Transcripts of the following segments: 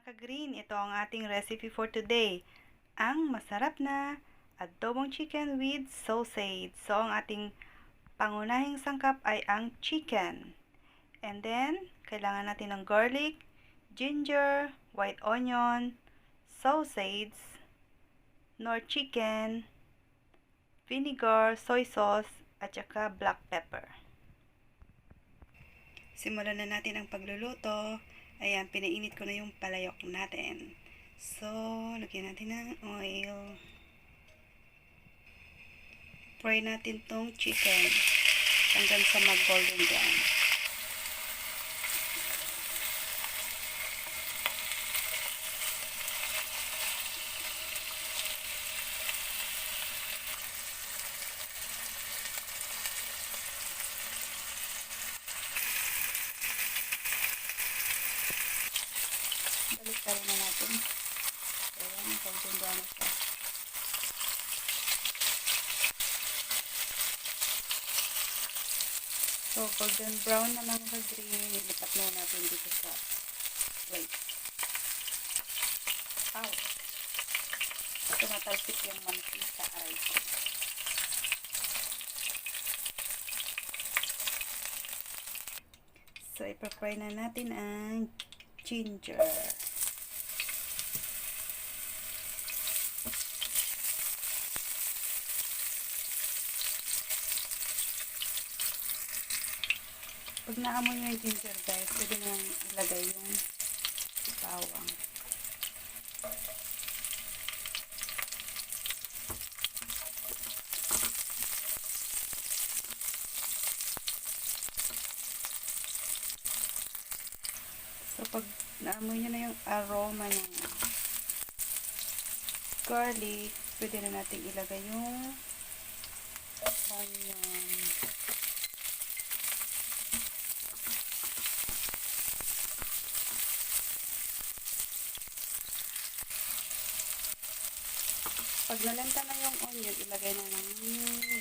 Mga ka-green, ito ang ating recipe for today. Ang masarap na adobong chicken with sausage. So, ang ating pangunahing sangkap ay ang chicken. And then, kailangan natin ng garlic, ginger, white onion, sausage, nor chicken, vinegar, soy sauce, at saka black pepper. Simulan na natin ang pagluluto. Ayan, pinainit ko na yung palayok natin. So, lagyan natin ng oil. Fry natin tong chicken hanggang sa mag-golden brown. Balik na natin. Ayan, golden brown na siya. So, golden brown na mga ka-green. Ilipat na natin dito sa plate. Ow! Tumatalsik yung mantis sa aray ko. So, ipapry na natin ang ginger. Pag naamoy nyo yung ginger guys, pwede nyo ilagay yung bawang. So pag naamoy nyo na yung aroma ng garlic, pwede na natin ilagay yung onion. Pag nalanta na yung onion, ilagay na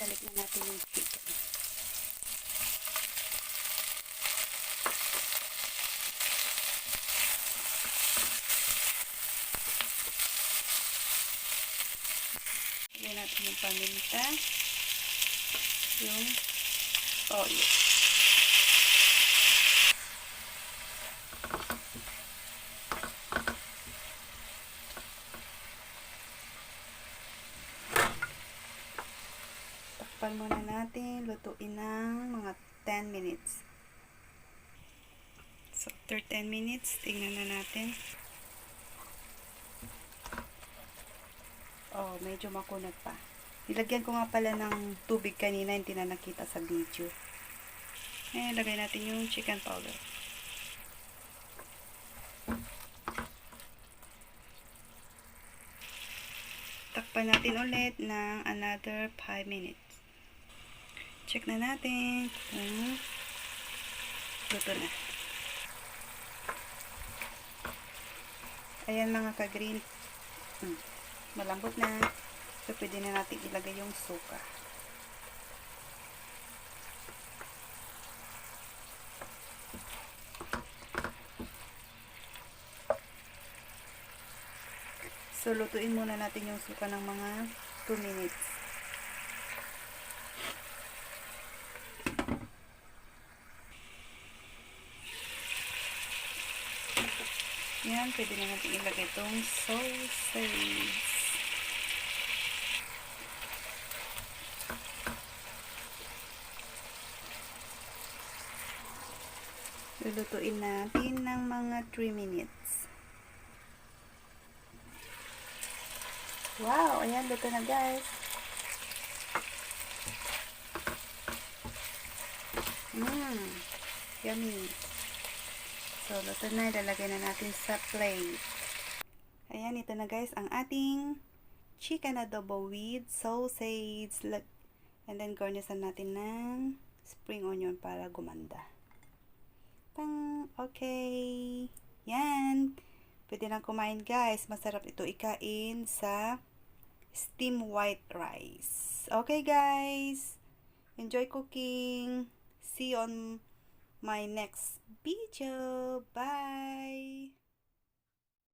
balik na natin yung chicken. Ilagay natin yung paminta, yung toyo. Takpan muna natin, lutuin ng mga 10 minutes. So, after 10 minutes, tingnan na natin. Oh, medyo makunat pa. Nilagyan ko nga pala ng tubig kanina, hindi na nakita sa video. Eh, lagay natin yung chicken powder. Takpan natin ulit ng another 5 minutes. Check na natin kung luto na. Ayan mga ka-green. Malambot na. So, pwede na natin ilagay yung suka. So, lutuin muna natin yung suka ng mga 2 minutes. Yan, pwede na natin ilagay itong sausage. Lulutuin natin ng mga 3 minutes. Wow! Ayan, luto na guys. Yummy! So, luto na. Ilalagay na natin sa plate. Ayan, ito na guys ang ating chicken adobo with sausage. And then, garnissan natin ng spring onion para gumanda. Okay. Yan. Pwede nang kumain guys. Masarap ito ikain sa steam white rice. Okay guys. Enjoy cooking. See you on my next video. Bye.